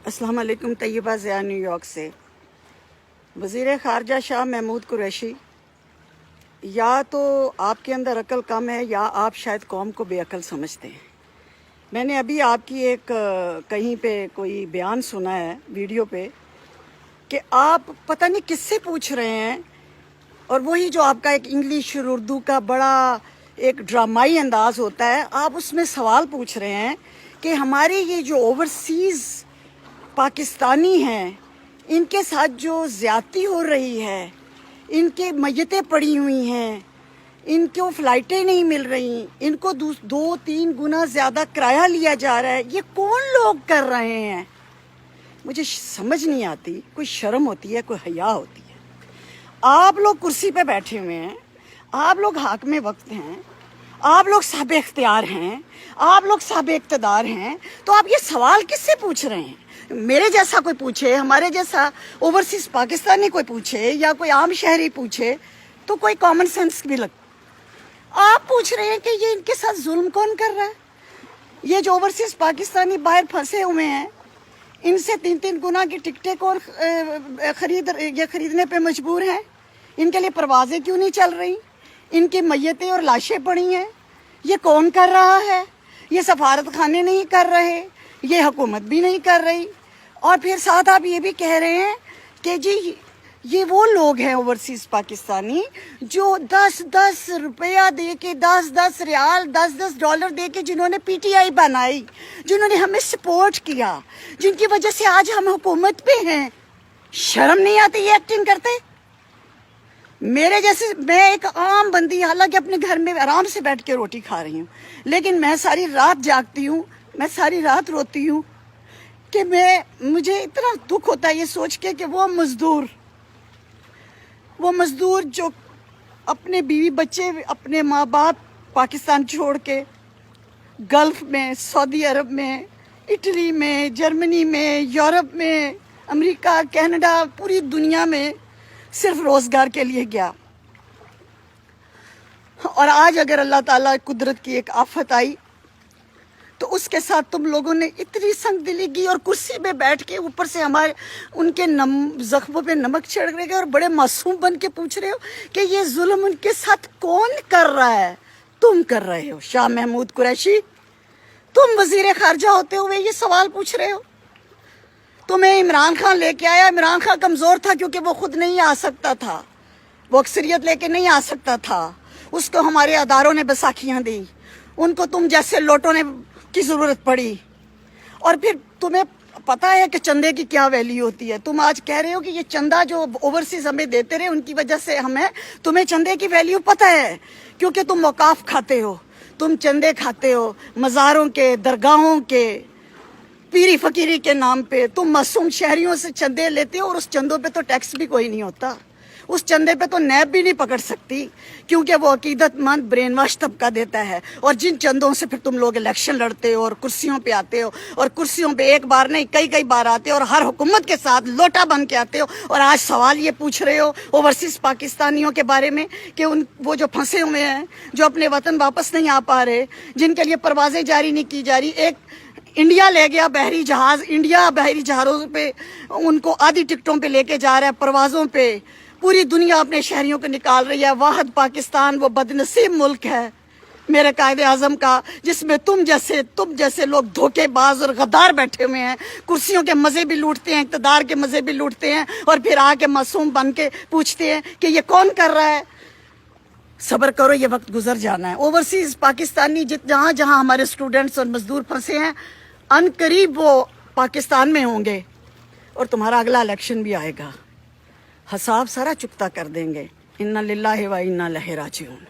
अस्सलाम वालेकुम। Taiba Zia new York से। वज़ीर ख़ारजा शाह महमूद कुरैशी, या तो आपके अंदर अक्ल कम है या आप शायद कौम को बेअक्ल समझते हैं। मैंने अभी आपकी एक कहीं पे कोई बयान सुना है वीडियो पे कि आप पता नहीं किससे पूछ रहे हैं, और वही जो आपका एक इंग्लिश और उर्दू का बड़ा एक ड्रामाई अंदाज़ होता है, आप उसमें सवाल पूछ रहे हैं कि हमारे ये जो ओवरसीज़ पाकिस्तानी हैं, इनके साथ जो ज़्यादती हो रही है, इनके मय्यतें पड़ी हुई हैं, इनको फ़्लाइटें नहीं मिल रही, इनको 2-3 गुना ज़्यादा किराया लिया जा रहा है, ये कौन लोग कर रहे हैं? मुझे समझ नहीं आती। कोई शर्म होती है, कोई हया होती है। आप लोग कुर्सी पे बैठे हुए हैं, आप लोग हाकिम वक्त हैं, आप लोग साहब इख्तियार हैं, आप लोग साहब इक़्तिदार हैं, तो आप ये सवाल किससे पूछ रहे हैं? मेरे जैसा कोई पूछे, हमारे जैसा ओवरसीज़ पाकिस्तानी कोई पूछे, या कोई आम शहरी पूछे तो कोई कॉमन सेंस भी लग। आप पूछ रहे हैं कि ये इनके साथ जुल्म कौन कर रहा है? ये जो ओवरसीज़ पाकिस्तानी बाहर फंसे हुए हैं, इनसे 3-3 गुना की टिकटें कौन खरीदने पे मजबूर हैं? इनके लिए परवाज़ें क्यों नहीं चल रही? इनकी मय्यतें और लाशें पड़ी हैं। ये कौन कर रहा है? ये सफारत खाने नहीं कर रहे, ये हुकूमत भी नहीं कर रही। और फिर साथ आप ये भी कह रहे हैं कि जी ये वो लोग हैं ओवरसीज़ पाकिस्तानी जो 10-10 रुपया दे के, 10-10 रियाल, 10-10 डॉलर दे के जिन्होंने पीटीआई बनाई, जिन्होंने हमें सपोर्ट किया, जिनकी वजह से आज हम हुकूमत पे हैं। शर्म नहीं आती ये एक्टिंग करते? मेरे जैसे, मैं एक आम बंदी, हालांकि अपने घर में आराम से बैठ के रोटी खा रही हूँ, लेकिन मैं सारी रात जागती हूँ, मैं सारी रात रोती हूँ कि मुझे इतना दुख होता है ये सोच के कि वो मज़दूर जो अपने बीवी बच्चे, अपने माँ बाप पाकिस्तान छोड़ के गल्फ़ में, सऊदी अरब में, इटली में, जर्मनी में, यूरोप में, अमेरिका, कनाडा, पूरी दुनिया में सिर्फ रोज़गार के लिए गया, और आज अगर अल्लाह ताला कुदरत की एक आफत आई तो उसके साथ तुम लोगों ने इतनी संगदिली की, और कुर्सी पे बैठ के ऊपर से हमारे उनके ज़ख्मों पे नमक छिड़क रहे और बड़े मासूम बन के पूछ रहे हो कि ये जुल्म उनके साथ कौन कर रहा है? तुम कर रहे हो। शाह महमूद कुरैशी, तुम वज़ीर ख़ारजा होते हुए ये सवाल पूछ रहे हो? तुम्हें इमरान खान लेके आया। इमरान खान कमज़ोर था क्योंकि वो खुद नहीं आ सकता था, वो अक्सरियत लेके नहीं आ सकता था, उसको हमारे अदारों ने बैसाखियाँ दी, उनको तुम जैसे लोटों ने की ज़रूरत पड़ी। और फिर तुम्हें पता है कि चंदे की क्या वैल्यू होती है। तुम आज कह रहे हो कि ये चंदा जो ओवरसीज़ हमें देते रहे उनकी वजह से तुम्हें चंदे की वैल्यू पता है, क्योंकि तुम औकाफ खाते हो, तुम चंदे खाते हो मज़ारों के, दरगाहों के, पीरी फ़कीरी के नाम पे तुम मासूम शहरियों से चंदे लेते हो, और उस चंदों पे तो टैक्स भी कोई नहीं होता, उस चंदे पे तो नैब भी नहीं पकड़ सकती, क्योंकि वो अकीदतमंद ब्रेन वाश तबका देता है। और जिन चंदों से फिर तुम लोग इलेक्शन लड़ते हो और कुर्सियों पे आते हो, और कुर्सियों पे एक बार नहीं कई बार आते हो, और हर हुकूमत के साथ लोटा बन के आते हो, और आज सवाल ये पूछ रहे हो ओवरसीज़ पाकिस्तानियों के बारे में कि वो जो फंसे हुए हैं, जो अपने वतन वापस नहीं आ पा रहे, जिनके लिए परवाज़ें जारी नहीं की जा रही। एक इंडिया ले गया बहरी जहाज़, इंडिया बहरी जहाज़ों पे उनको आधी टिकटों पे लेके जा रहा है, परवाज़ों पे पूरी दुनिया अपने शहरियों को निकाल रही है। वाहद पाकिस्तान वो बदनसीब मुल्क है मेरे कायदे आज़म का, जिसमें तुम जैसे लोग धोखेबाज और गद्दार बैठे हुए हैं, कुर्सियों के मज़े भी लूटते हैं, इक़्तिदार के मज़े भी लूटते हैं, और फिर आके मासूम बन के पूछते हैं कि ये कौन कर रहा है। सब्र करो, ये वक्त गुजर जाना है। ओवरसीज़ पाकिस्तानी जहाँ जहाँ हमारे स्टूडेंट्स और मज़दूर फंसे हैं, अनकरीब वो पाकिस्तान में होंगे, और तुम्हारा अगला इलेक्शन भी आएगा, हिसाब सारा चुकता कर देंगे। इन्ना लिल्लाहि व इन्ना इलैहि राजिऊन।